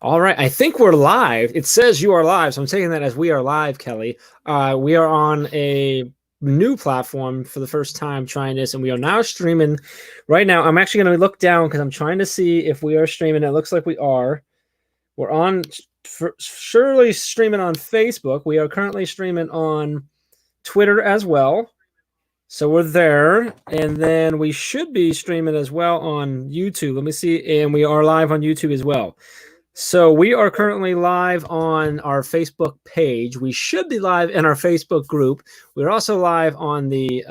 All right, I think we're live. It says you are live, so I'm taking that as we are live, Kelly. We are on a new platform for the first time trying this, and we are now streaming right now. I'm actually going to look down because I'm trying to see if we are streaming. It looks like we are. We're on surely streaming on Facebook. We are currently streaming on Twitter as well. So we're there, and then we should be streaming as well on YouTube. Let me see, and we are live on YouTube as well. So we are currently live on our Facebook page. We should be live in our Facebook group. We're also live on the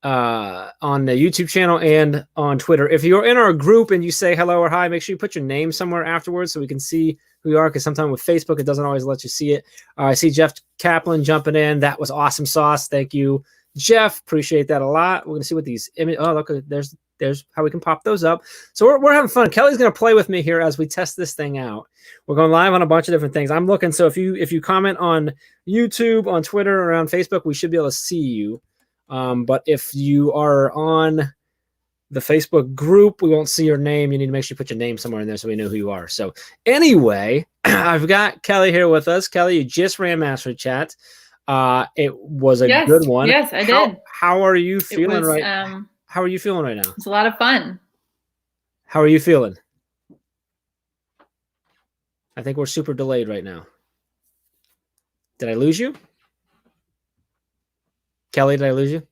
YouTube channel and on Twitter. If you're in our group and you say hello or hi, make sure you put your name somewhere afterwards so we can see who you are, because sometimes with Facebook, it doesn't always let you see it. I see Jeff Kaplan jumping in. That was awesome sauce. Thank you, Jeff. Appreciate that a lot. We're going to see what these images. Oh, look, there's how we can pop those up. So we're having fun. Kelly's going to play with me here as we test this thing out. We're going live on a bunch of different things. I'm looking. So if you comment on YouTube, on Twitter, or on Facebook, we should be able to see you. But if you are on the Facebook group, we won't see your name. You need to make sure you put your name somewhere in there so we know who you are. So anyway, I've got Kelly here with us. Kelly, you just ran Mastery Chat. It was a good one. Yes, I did. How are you feeling How are you feeling right now? It's a lot of fun. How are you feeling? I think we're super delayed right now. Did I lose you? Kelly, did I lose you?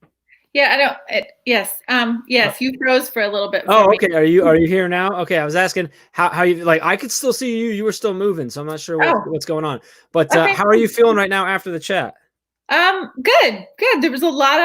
Yeah, I don't. Yes, yes, you froze for a little bit. Oh, okay. Are you here now? Okay, I was asking how you like. I could still see you. You were still moving, so I'm not sure what's going on. But okay. How are you feeling right now after the chat? Good. There was a lot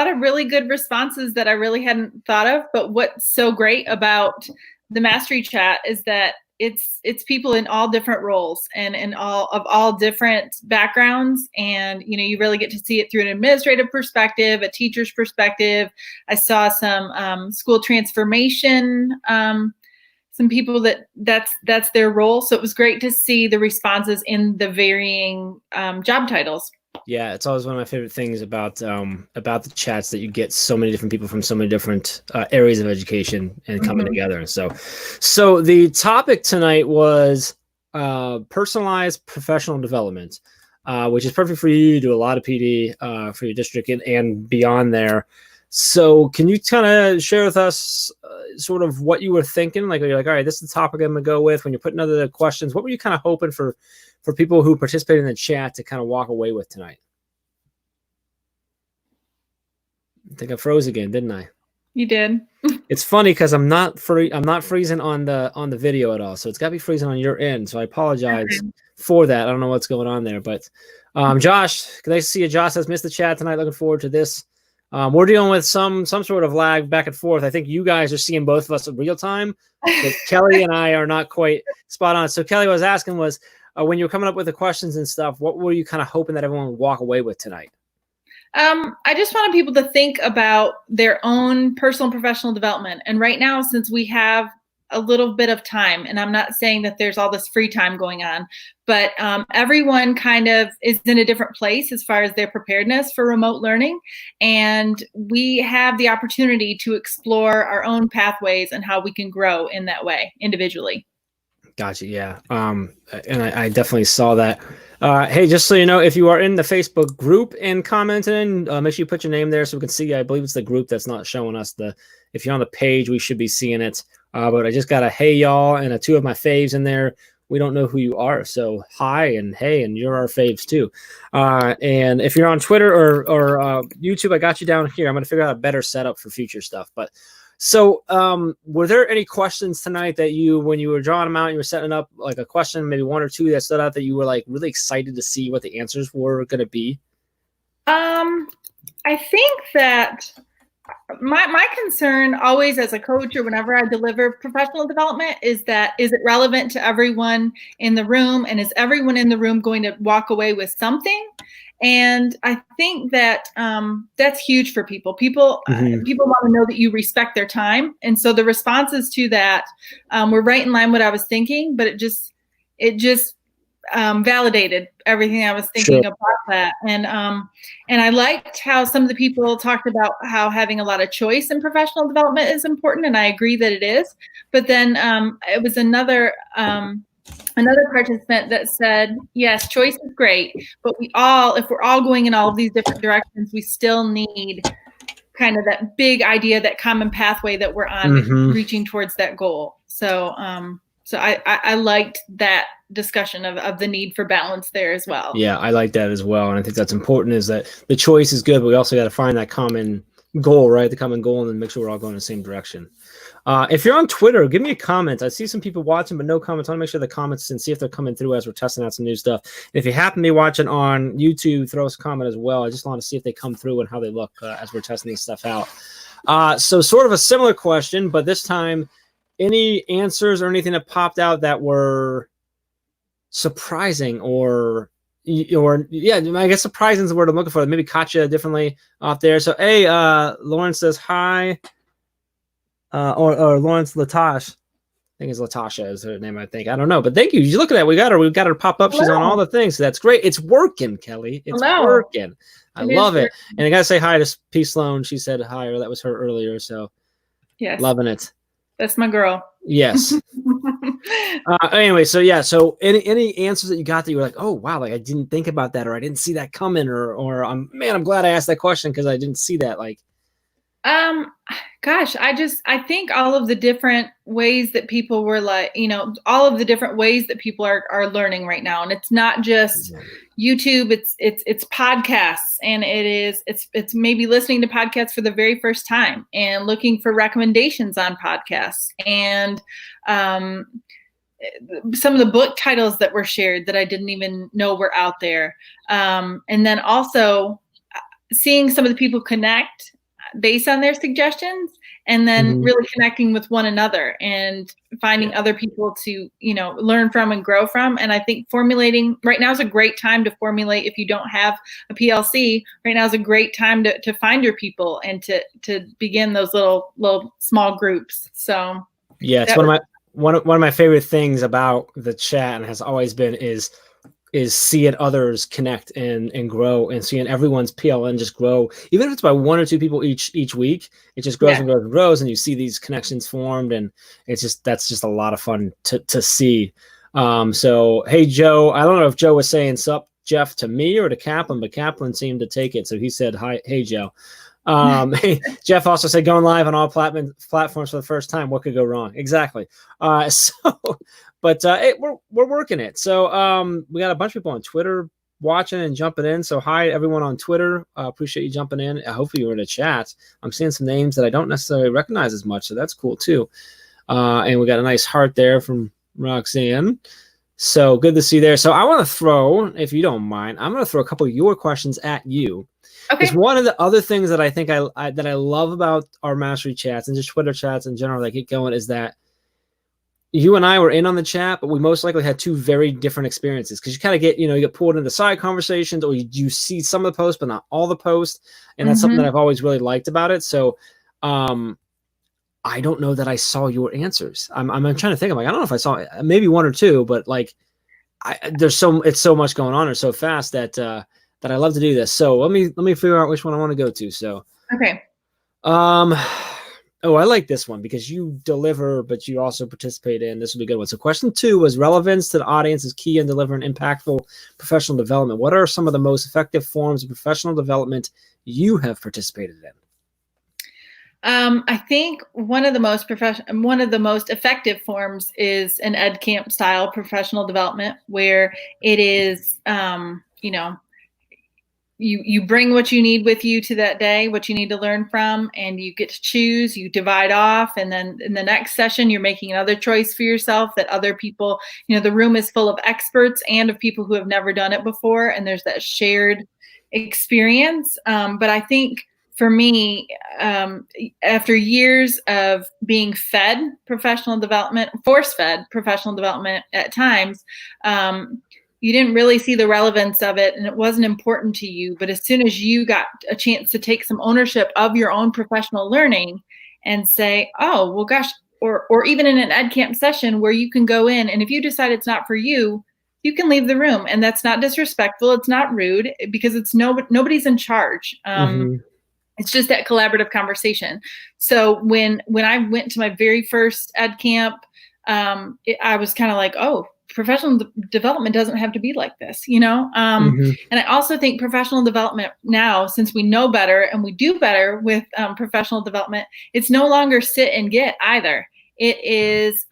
of really good responses that I really hadn't thought of. But what's so great about the Mastery Chat is that it's people in all different roles and in all different backgrounds, and you really get to see it through an administrative perspective, a teacher's perspective. I saw some school transformation, some people that's their role. So it was great to see the responses in the varying job titles. Yeah, it's always one of my favorite things about the chats, that you get so many different people from so many different areas of education and coming together. So the topic tonight was personalized professional development, which is perfect for you. You do a lot of PD for your district and beyond there. So can you kind of share with us sort of what you were thinking? Like, you're like, all right, this is the topic I'm going to go with. When you're putting other questions, what were you kind of hoping for people who participated in the chat to kind of walk away with tonight? I think I froze again, didn't I? You did. It's funny because I'm not freezing on the video at all. So it's got to be freezing on your end. So I apologize for that. I don't know what's going on there. But Josh, nice to see you. Josh has missed the chat tonight. Looking forward to this. We're dealing with some sort of lag back and forth. I think you guys are seeing both of us in real time, but Kelly and I are not quite spot on. So Kelly, what I was asking was, when you were coming up with the questions and stuff, what were you kind of hoping that everyone would walk away with tonight? I just wanted people to think about their own personal and professional development. And right now, since we have a little bit of time, and I'm not saying that there's all this free time going on, but everyone kind of is in a different place as far as their preparedness for remote learning. And we have the opportunity to explore our own pathways and how we can grow in that way individually. Gotcha. Yeah. And I definitely saw that. Hey, just so you know, if you are in the Facebook group and commenting, make sure you put your name there so we can see. I believe it's the group that's not showing us if you're on the page, we should be seeing it. But I just got a hey y'all and two of my faves in there. We don't know who you are, so hi and hey, and you're our faves too. And if you're on Twitter or YouTube, I got you down here. I'm going to figure out a better setup for future stuff. But so were there any questions tonight that when you were drawing them out, you were setting up like a question, maybe one or two that stood out that you were like really excited to see what the answers were going to be? I think that my concern always as a coach or whenever I deliver professional development is it relevant to everyone in the room, and is everyone in the room going to walk away with something? And I think that that's huge for people. People want to know that you respect their time. And so the responses to that were right in line with what I was thinking, but it just validated everything I was thinking about that. And I liked how some of the people talked about how having a lot of choice in professional development is important, and I agree that it is. But then it was another participant that said, yes, choice is great, but if we're all going in all of these different directions, we still need kind of that big idea, that common pathway that we're on, reaching towards that goal. So I liked that discussion of the need for balance there as well. Yeah, I like that as well. And I think that's important, is that the choice is good, but we also got to find that common goal, right? The common goal, and then make sure we're all going in the same direction. If you're on Twitter, give me a comment. I see some people watching, but no comments. I want to make sure the comments and see if they're coming through as we're testing out some new stuff. And if you happen to be watching on YouTube, throw us a comment as well. I just want to see if they come through and how they look as we're testing this stuff out. So sort of a similar question, but this time, any answers or anything that popped out that were surprising or yeah, I guess surprising is the word I'm looking for. Maybe caught you differently off there. So, hey, Lauren says hi. Or Lawrence Latash. I think it's Latasha is her name, I think. I don't know. But thank you. You look at that. We've got her pop up. Hello. She's on all the things. So that's great. It's working, Kelly. It's working. I love it. And I got to say hi to P. Sloan. She said hi, or that was her earlier. So, yes, loving it. That's my girl. Yes. Anyway, so yeah. So any answers that you got that you were like, oh wow, like I didn't think about that, or I didn't see that coming, or I'm glad I asked that question because I didn't see that. Like, gosh, I think all of the different ways that people were like, all of the different ways that people are learning right now. And it's not just YouTube, it's podcasts, and it's maybe listening to podcasts for the very first time and looking for recommendations on podcasts, and some of the book titles that were shared that I didn't even know were out there. And then also seeing some of the people connect based on their suggestions, and then really connecting with one another and finding other people to, learn from and grow from. And I think formulating right now is a great time to formulate. If you don't have a PLC, right now is a great time to find your people and to begin those little small groups. So yeah, it's one of my favorite things about the chat, and has always been, is seeing others connect and grow, and seeing everyone's PLN just grow. Even if it's by one or two people each week, it just grows and grows and grows, and you see these connections formed, and that's just a lot of fun to see. So hey Joe, I don't know if Joe was saying sup Jeff to me or to Kaplan, but Kaplan seemed to take it, so he said hi, hey Joe. Jeff also said going live on all platforms for the first time. What could go wrong? Exactly. But we're working it. So we got a bunch of people on Twitter watching and jumping in. So hi everyone on Twitter. Appreciate you jumping in. Hopefully you're in the chat. I'm seeing some names that I don't necessarily recognize as much, so that's cool too. And we got a nice heart there from Roxanne. So good to see there. So I want to throw, if you don't mind, I'm going to throw a couple of your questions at you. Okay. It's one of the other things that I think that I love about our mastery chats and just Twitter chats in general that get going, is that you and I were in on the chat, but we most likely had two very different experiences, because you kind of get, you get pulled into side conversations, or you see some of the posts, but not all the posts. And that's something that I've always really liked about it. So I don't know that I saw your answers. I'm trying to think. I'm like, I don't know if I saw maybe one or two, but like it's so much going on or so fast that I love to do this. So let me figure out which one I want to go to. So, okay. Oh, I like this one because you deliver, but you also participate in. This will be a good one. So question 2 was relevance to the audience is key in delivering impactful professional development. What are some of the most effective forms of professional development you have participated in? I think one of the most effective forms is an ed camp style professional development, where it is, you bring what you need with you to that day, what you need to learn from, and you get to choose, you divide off. And then in the next session, you're making another choice for yourself that other people, the room is full of experts and of people who have never done it before. And there's that shared experience. But I think for me, after years of being fed professional development, force-fed professional development at times, you didn't really see the relevance of it, and it wasn't important to you. But as soon as you got a chance to take some ownership of your own professional learning and say, oh, well, gosh, or even in an ed camp session where you can go in, and if you decide it's not for you, you can leave the room. And that's not disrespectful. It's not rude, because it's nobody's in charge. It's just that collaborative conversation. So when I went to my very first ed camp, I was kind of like, oh, professional development doesn't have to be like this, you know? And I also think professional development now, since we know better and we do better with professional development, it's no longer sit and get either. It is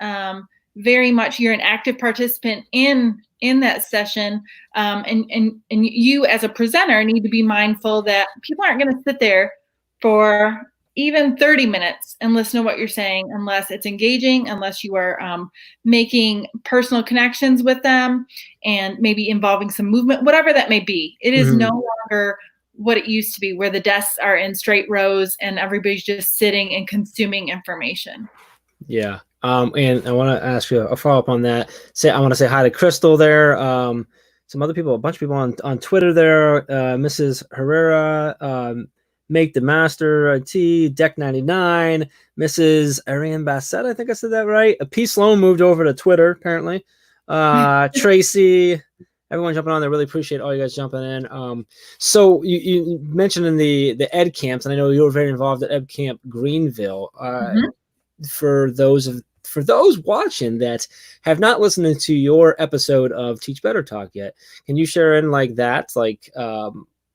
very much you're an active participant in that session. And you as a presenter need to be mindful that people aren't going to sit there for even 30 minutes and listen to what you're saying unless it's engaging, unless you are making personal connections with them and maybe involving some movement, whatever that may be. It is no longer what it used to be, where the desks are in straight rows and everybody's just sitting and consuming information. Yeah. And I want to ask you a follow-up on that. I want to say hi to Crystal there. Some other people, a bunch of people on Twitter there. Mrs. Herrera, Make the Master T, Deck 99, Mrs. Ariane Bassett, I think I said that right. P. Sloan moved over to Twitter, apparently. Tracy, everyone jumping on there. Really appreciate all you guys jumping in. So you mentioned in the ed camps, and I know you were very involved at Ed Camp Greenville. For those watching that have not listened to your episode of Teach Better Talk yet, can you share in like that? Like,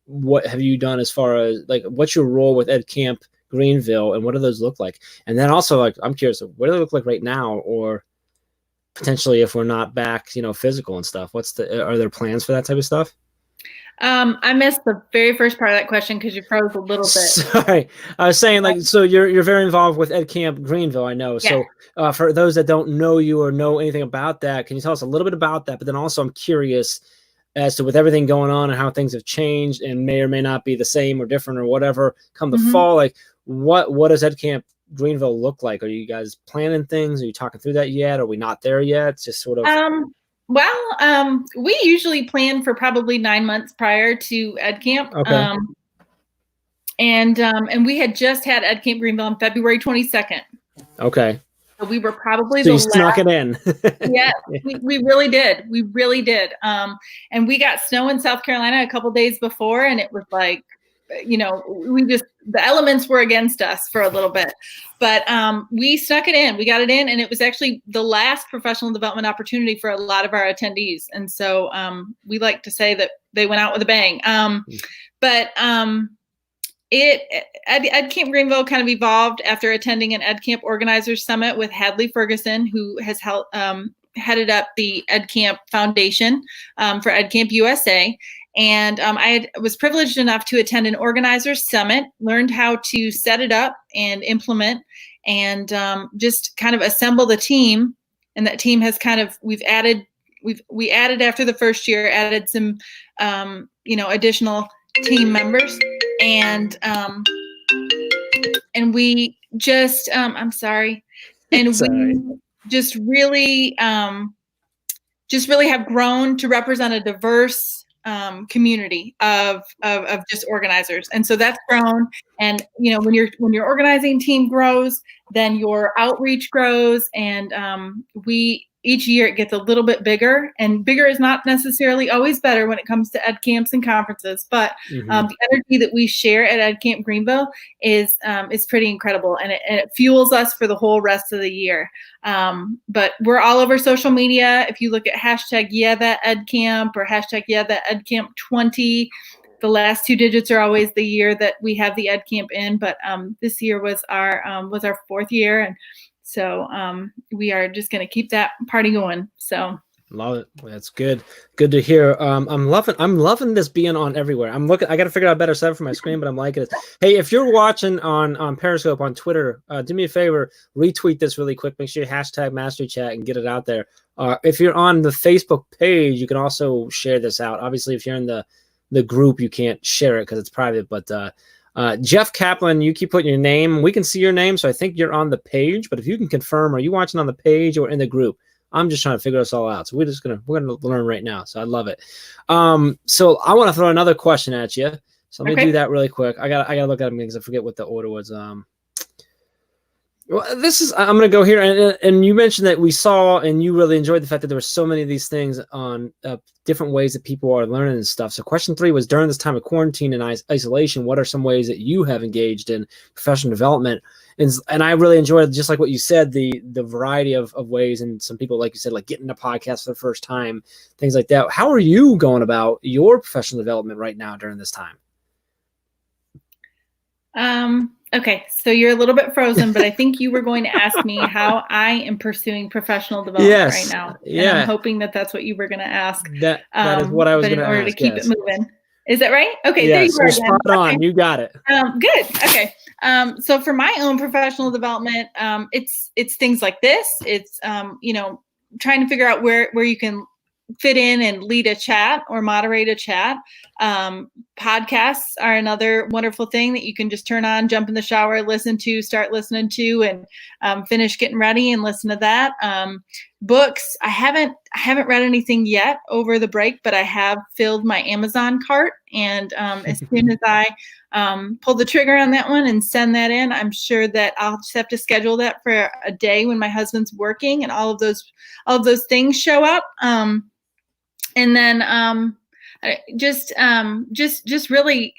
what have you done as far as like, what's your role with Ed Camp Greenville and what do those look like? And then also, like, I'm curious, what do they look like right now, or potentially if we're not back, physical and stuff, are there plans for that type of stuff? I missed the very first part of that question because you froze a little bit. Sorry. I was saying, like, so you're very involved with Ed Camp Greenville, I know. Yeah. So for those that don't know you or know anything about that, can you tell us a little bit about that? But then also I'm curious as to, with everything going on and how things have changed and may or may not be the same or different or whatever come the fall, like what does Ed Camp Greenville look like? Are you guys planning things? Are you talking through that yet? Are we not there yet? It's just sort of... we usually plan for probably 9 months prior to Ed Camp. Okay. And we had just had Ed Camp Greenville on February 22nd. Okay. So we were probably you snuck it in. Yeah, we really did. We really did. And we got snow in South Carolina a couple days before, and it was like, the elements were against us for a little bit, but we snuck it in. We got it in, and it was actually the last professional development opportunity for a lot of our attendees. And so we like to say that they went out with a bang. Ed Camp Greenville kind of evolved after attending an Ed Camp Organizers Summit with Hadley Ferguson, who has headed up the Ed Camp Foundation for Ed Camp USA. And I was privileged enough to attend an organizers summit, learned how to set it up and implement, and just kind of assemble the team. And that team has we added after the first year, added some, additional team members. And we just, I'm sorry. And we just really have grown to represent a diverse community of just organizers. And so that's grown. And, when your organizing team grows, then your outreach grows. And each year it gets a little bit bigger, and bigger is not necessarily always better when it comes to ed camps and conferences, but the energy that we share at Ed Camp Greenville is pretty incredible, and it fuels us for the whole rest of the year. But we're all over social media. If you look at #YeahThatEdCamp or #YeahThatEdCamp20, the last 2 digits are always the year that we have the Ed Camp in, but this year was our 4th year, and so we are just going to keep that party going. So love it. That's good. Good to hear. I'm loving this being on everywhere. I got to figure out a better setup for my screen, but I'm liking it. Hey, if you're watching on Periscope on Twitter, do me a favor, retweet this really quick. Make sure you #MasteryChat and get it out there. If you're on the Facebook page, you can also share this out. Obviously, if you're in the group, you can't share it because it's private, but Jeff Kaplan, you keep putting your name. We can see your name, so I think you're on the page. But if you can confirm, are you watching on the page or in the group? I'm just trying to figure this all out. So we're gonna learn right now. So I love it. So I want to throw another question at you. So let me do that really quick. I gotta look at them because I forget what the order was. Well, I'm going to go here. And you mentioned that we saw, and you really enjoyed the fact that there were so many of these things on different ways that people are learning and stuff. So question 3 was, during this time of quarantine and isolation, what are some ways that you have engaged in professional development? And I really enjoyed, just like what you said, the variety of ways. And some people, like you said, like getting a podcast for the first time, things like that. How are you going about your professional development right now during this time? Okay, so you're a little bit frozen, but I think you were going to ask me how I am pursuing professional development right now. Yeah. And I'm hoping that that's what you were going to ask. That is what I was going to ask. But in order to keep it moving. Is that right? Okay, yes, there you are again. Spot on. Okay. You got it. Good. Okay. So for my own professional development, it's things like this. It's trying to figure out where you can fit in and lead a chat or moderate a chat. Podcasts are another wonderful thing that you can just turn on, jump in the shower, start listening to, and finish getting ready and listen to that. Books, I haven't read anything yet over the break, but I have filled my Amazon cart, and as soon as I pull the trigger on that one and send that in, I'm sure that I'll just have to schedule that for a day when my husband's working and all of those things show up. And then just really,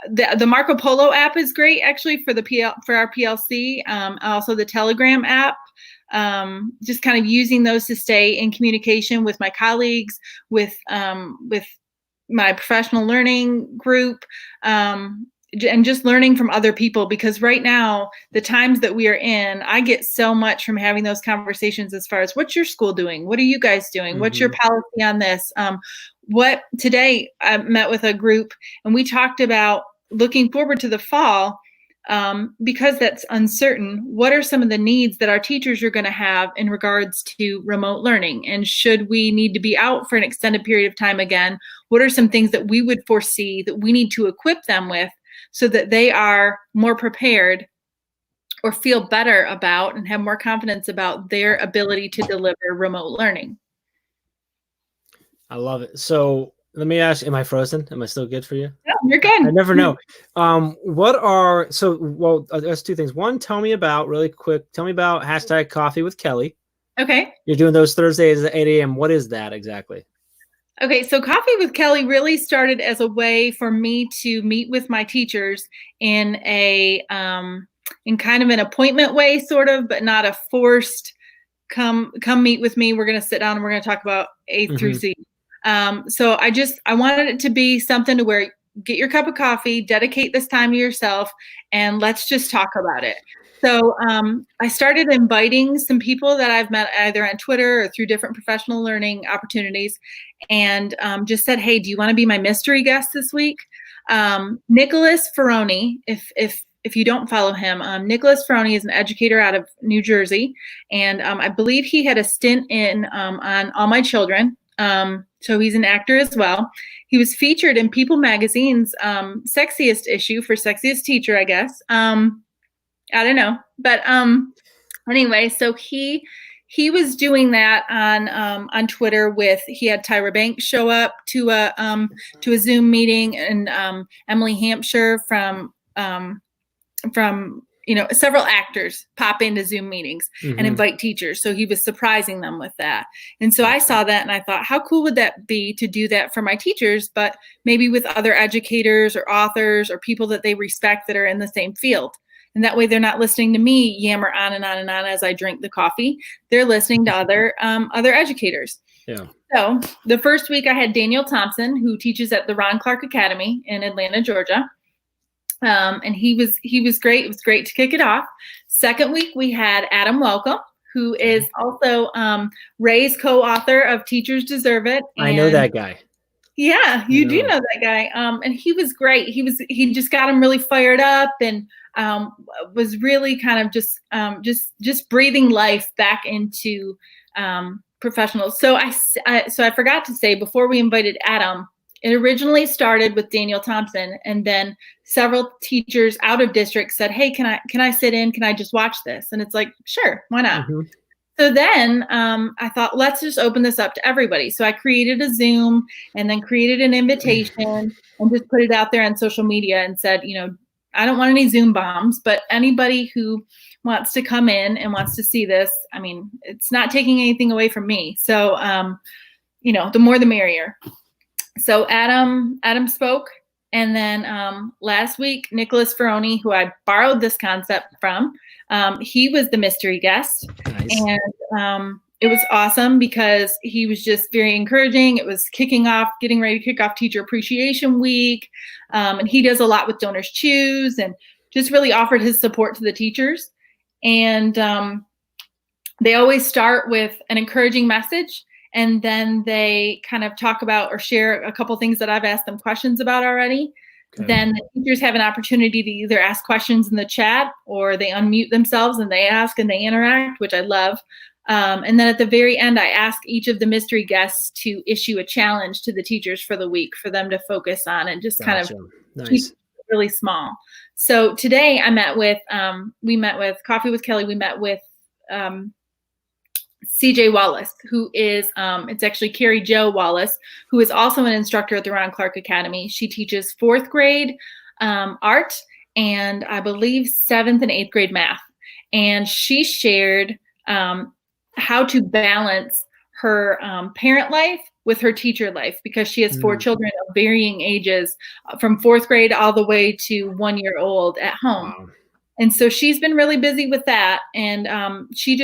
the Marco Polo app is great actually for our PLC. Also the Telegram app. Just kind of using those to stay in communication with my colleagues, with my professional learning group, and just learning from other people, because right now, the times that we are in, I get so much from having those conversations as far as, what's your school doing? What are you guys doing? Mm-hmm. What's your policy on this? Today I met with a group and we talked about looking forward to the fall, because that's uncertain. What are some of the needs that our teachers are going to have in regards to remote learning? And should we need to be out for an extended period of time again, what are some things that we would foresee that we need to equip them with so that they are more prepared or feel better about and have more confidence about their ability to deliver remote learning? I love it. So let me ask, am I frozen? Am I still good for you? No, you're good. I never know. There's 2 things. One, tell me about hashtag Coffee with Kelli. Okay. You're doing those Thursdays at 8 a.m. What is that exactly? Okay, so Coffee with Kelli really started as a way for me to meet with my teachers in kind of an appointment way, sort of, but not a forced come meet with me. We're going to sit down and we're going to talk about A through Z. So I wanted it to be something to where, get your cup of coffee, dedicate this time to yourself, and let's just talk about it. So I started inviting some people that I've met either on Twitter or through different professional learning opportunities, and just said, hey, do you want to be my mystery guest this week? Nicholas Peroni, if you don't follow him, Nicholas Peroni is an educator out of New Jersey, and I believe he had a stint in on All My Children. So he's an actor as well. He was featured in People Magazine's sexiest issue for sexiest teacher, I guess. I don't know, but anyway, so he was doing that on Twitter he had Tyra Banks show up to a Zoom meeting, and Emily Hampshire from several actors pop into Zoom meetings and invite teachers. So he was surprising them with that. And so I saw that and I thought, how cool would that be to do that for my teachers, but maybe with other educators or authors or people that they respect that are in the same field. And that way they're not listening to me yammer on and on and on as I drink the coffee. They're listening to other educators. Yeah. So the first week I had Daniel Thompson, who teaches at the Ron Clark Academy in Atlanta, Georgia. And he was great. It was great to kick it off. Second week we had Adam Welcome, who is also Ray's co-author of Teachers Deserve It. I know that guy. Yeah, you do know that guy. And he was great. He just got him really fired up and was really kind of just breathing life back into professionals. So I forgot to say, before we invited Adam, it originally started with Daniel Thompson, and then several teachers out of district said, hey, can I sit in? Can I just watch this? And it's like, sure, why not? Mm-hmm. So then I thought, let's just open this up to everybody. So I created a Zoom and then created an invitation and just put it out there on social media and said, I don't want any Zoom bombs, but anybody who wants to come in and wants to see this, I mean, it's not taking anything away from me. So, the more the merrier. So Adam spoke. And then last week, Nicholas Peroni, who I borrowed this concept from, he was the mystery guest. Nice. And it was awesome because he was just very encouraging. It was getting ready to kick off Teacher Appreciation Week. And he does a lot with Donors Choose and just really offered his support to the teachers. And they always start with an encouraging message. And then they kind of talk about or share a couple things that I've asked them questions about already. Okay. Then the teachers have an opportunity to either ask questions in the chat or they unmute themselves and they ask and they interact, which I love. And then at the very end, I ask each of the mystery guests to issue a challenge to the teachers for the week for them to focus on and just kind of keep it really small. So today we met with Coffee with Kelly. We met with CJ Wallace, who is, it's actually Carrie Jo Wallace, who is also an instructor at the Ron Clark Academy. She teaches 4th grade art and I believe 7th and 8th grade math. And she shared how to balance her parent life with her teacher life because she has 4 children of varying ages from 4th grade all the way to 1 year old at home. Wow. And so she's been really busy with that. And she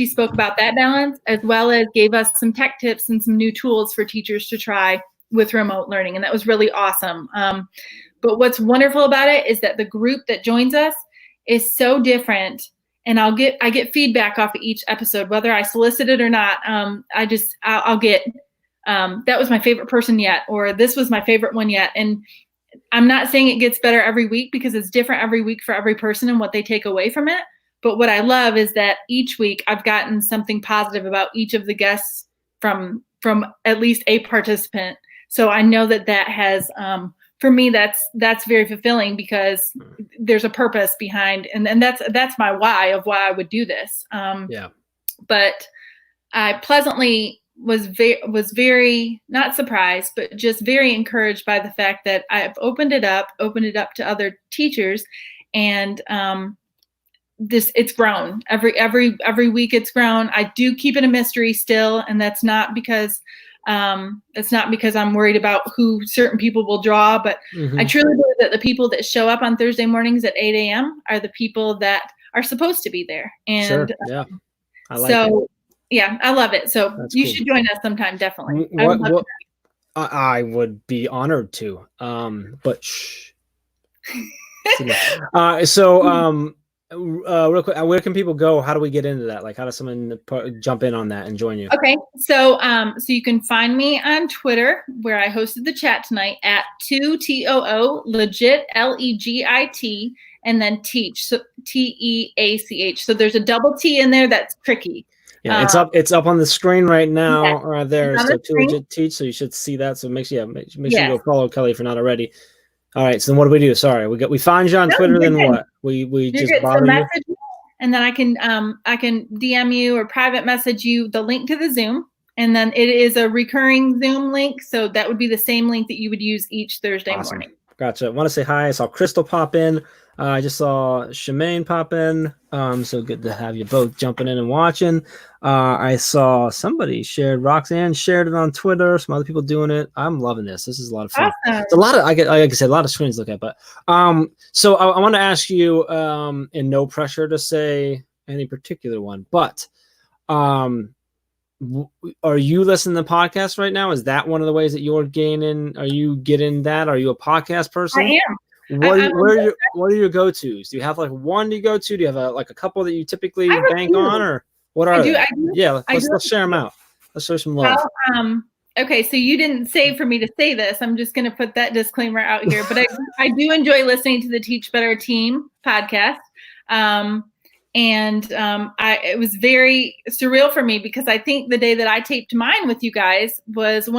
spoke about that balance as well as gave us some tech tips and some new tools for teachers to try with remote learning. And that was really awesome. But what's wonderful about it is that the group that joins us is so different. And I get feedback off of each episode, whether I solicit it or not. I'll get, that was my favorite person yet, or this was my favorite one yet. And I'm not saying it gets better every week because it's different every week for every person and what they take away from it. But what I love is that each week I've gotten something positive about each of the guests from at least a participant. So I know that has, for me, that's very fulfilling because there's a purpose behind, and that's my why of why I would do this. But I pleasantly was very not surprised, but just very encouraged by the fact that I've opened it up to other teachers, and it's grown every week. It's grown. I do keep it a mystery still, and that's not because I'm worried about who certain people will draw, but I truly believe that the people that show up on Thursday mornings at 8 a.m. are the people that are supposed to be there. And sure. Yeah, I like it. Yeah, I love it. So that's you should join us sometime, definitely. I would be honored to. But shh. Real quick, where can people go? How do we get into that? Like, how does someone jump in on that and join you? Okay, so you can find me on Twitter, where I hosted the chat tonight at 2TOO legit LEGIT and then teach, so TEACH. So there's a double T in there. That's tricky. Yeah, it's up on the screen right now, right there. So 2 legit teach. So you should see that. So make sure you go follow Kelly if you're not already. All right. So then what do we do? Sorry, we find you on Twitter. Then what? We just bother you. And then I can DM you or private message you the link to the Zoom. And then it is a recurring Zoom link. So that would be the same link that you would use each Thursday morning. Gotcha. I want to say hi. I saw Crystal pop in. I just saw Shemaine pop in. So good to have you both jumping in and watching. I saw somebody Roxanne shared it on Twitter. Some other people doing it. I'm loving this. This is a lot of fun. Awesome. It's a lot of, like I said, a lot of screens to look at. But so I want to ask you, in no pressure to say any particular one, but are you listening to podcasts right now? Is that one of the ways that you're gaining? Are you getting that? Are you a podcast person? I am. What are your go-tos? Do you have like one you go to? Do you have a couple that you typically bank on, or what are they? Yeah, let's share them out. Let's show some love. Well, okay, so you didn't say for me to say this. I'm just going to put that disclaimer out here, but I do enjoy listening to the Teach Better Team podcast. It was very surreal for me because I think the day that I taped mine with you guys was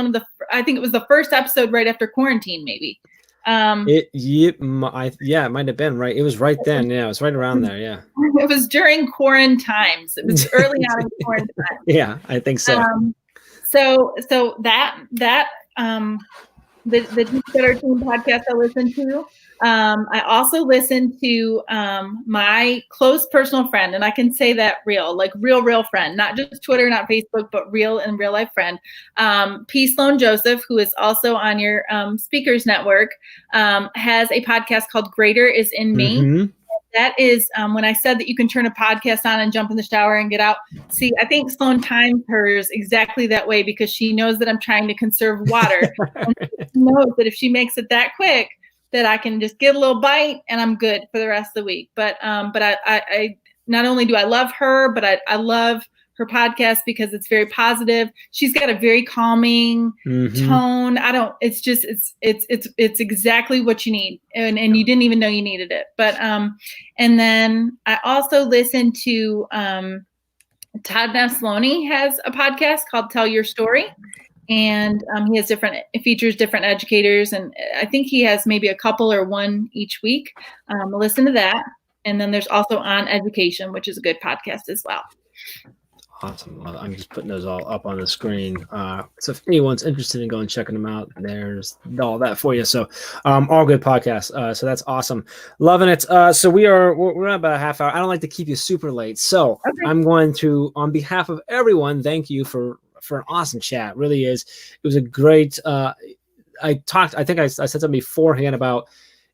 I think it was the first episode right after quarantine, maybe. It might have been right. It was right then. Yeah, it was right around there. Yeah. It was during quarantine times. It was early on in quarantine. Yeah, I think so. So that the Teach Better Team podcast I listen to. I also listen to my close personal friend, and I can say that real friend, not just Twitter, not Facebook, but real and real life friend. P. Sloan Joseph, who is also on your Speakers Network, has a podcast called Greater is in Me. Mm-hmm. That is when I said that you can turn a podcast on and jump in the shower and get out. See, I think Sloan times hers exactly that way because she knows that I'm trying to conserve water. And she knows that if she makes it that quick, that I can just get a little bite and I'm good for the rest of the week. But I not only do I love her, but I love her podcast because it's very positive. She's got a very calming tone. It's exactly what you need. And you didn't even know you needed it. But, and then I also listen to, Todd Nasloni has a podcast called Tell Your Story. And he features different educators. And I think he has maybe a couple or one each week. Listen to that. And then there's also On Education, which is a good podcast as well. Awesome. Well, I'm just putting those all up on the screen. So if anyone's interested in going checking them out, there's all that for you. So all good podcasts. So that's awesome. Loving it. So we're at about a half hour. I don't like to keep you super late. So okay. I'm going to, on behalf of everyone, thank you for an awesome chat. It really is. It was a great, I think I said something beforehand about,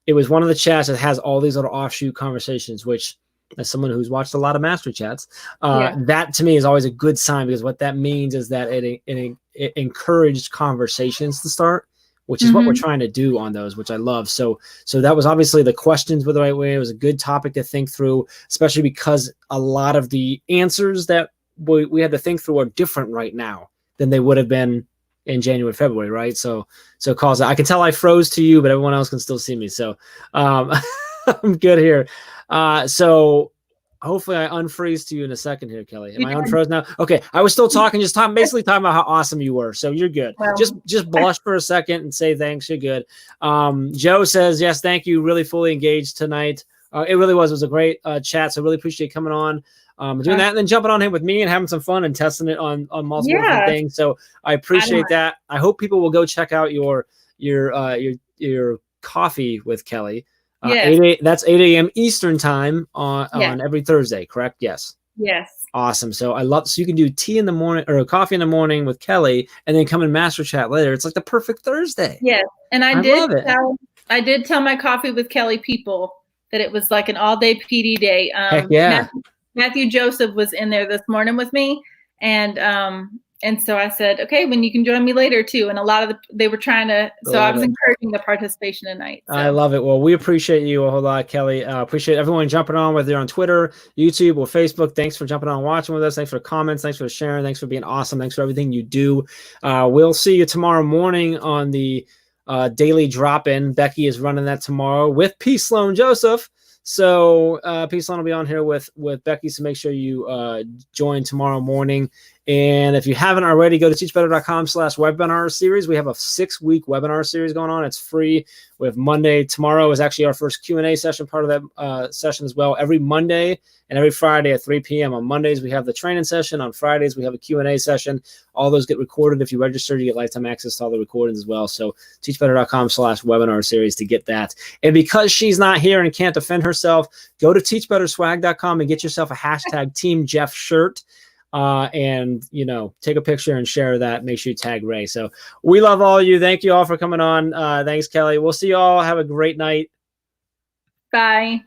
it was one of the chats that has all these little offshoot conversations, which, as someone who's watched a lot of mastery chats, that to me is always a good sign, because what that means is that it encouraged conversations to start, which is what we're trying to do on those, which I love. So that was obviously, the questions were the right way. It was a good topic to think through, especially because a lot of the answers that we had to think through are different right now than they would have been in January, February, right? So calls, I can tell I froze to you, but everyone else can still see me. So I'm good here. So hopefully I unfreeze to you in a second here, Kelly. Am I unfroze now? Okay. I was still talking, basically talking about how awesome you were. So you're good. Well, just blush for a second and say thanks. You're good. Joe says, yes, thank you. Really fully engaged tonight. It really was. It was a great chat. So really appreciate you coming on, doing that, and then jumping on here with me and having some fun and testing it on multiple different things. So I appreciate that. I hope people will go check out your coffee with Kelly. Yes. That's 8 a.m. Eastern time on every Thursday, correct? Yes. Yes. Awesome. So you can do tea in the morning or coffee in the morning with Kelly, and then come in master chat later. It's like the perfect Thursday. Yes. And I did tell my coffee with Kelly people that it was like an all day PD day. Heck yeah. Matthew Joseph was in there this morning with me, and so I said, okay, when you can join me later too. And a lot of they were trying to, so I was encouraging the participation tonight. So. I love it. Well, we appreciate you a whole lot, Kelly. Appreciate everyone jumping on, whether you're on Twitter, YouTube, or Facebook. Thanks for jumping on and watching with us. Thanks for comments. Thanks for sharing. Thanks for being awesome. Thanks for everything you do. We'll see you tomorrow morning on the daily drop-in. Becky is running that tomorrow with P. Sloan Joseph. So P. Sloan will be on here with Becky. So make sure you join tomorrow morning. And if you haven't already, go to teachbetter.com/webinar series. We have a 6-week webinar series going on. It's free. We have Monday. Tomorrow is actually our first Q&A session, part of that session as well. Every Monday and every Friday at 3 p.m. On Mondays, we have the training session. On Fridays, we have a Q&A session. All those get recorded. If you register, you get lifetime access to all the recordings as well. So teachbetter.com/webinar series to get that. And because she's not here and can't defend herself, go to teachbetterswag.com and get yourself a hashtag Team Jeff shirt. And take a picture and share that. Make sure you tag Ray. So we love all of you. Thank you all for coming on. Thanks, Kelly. We'll see you all. Have a great night. Bye.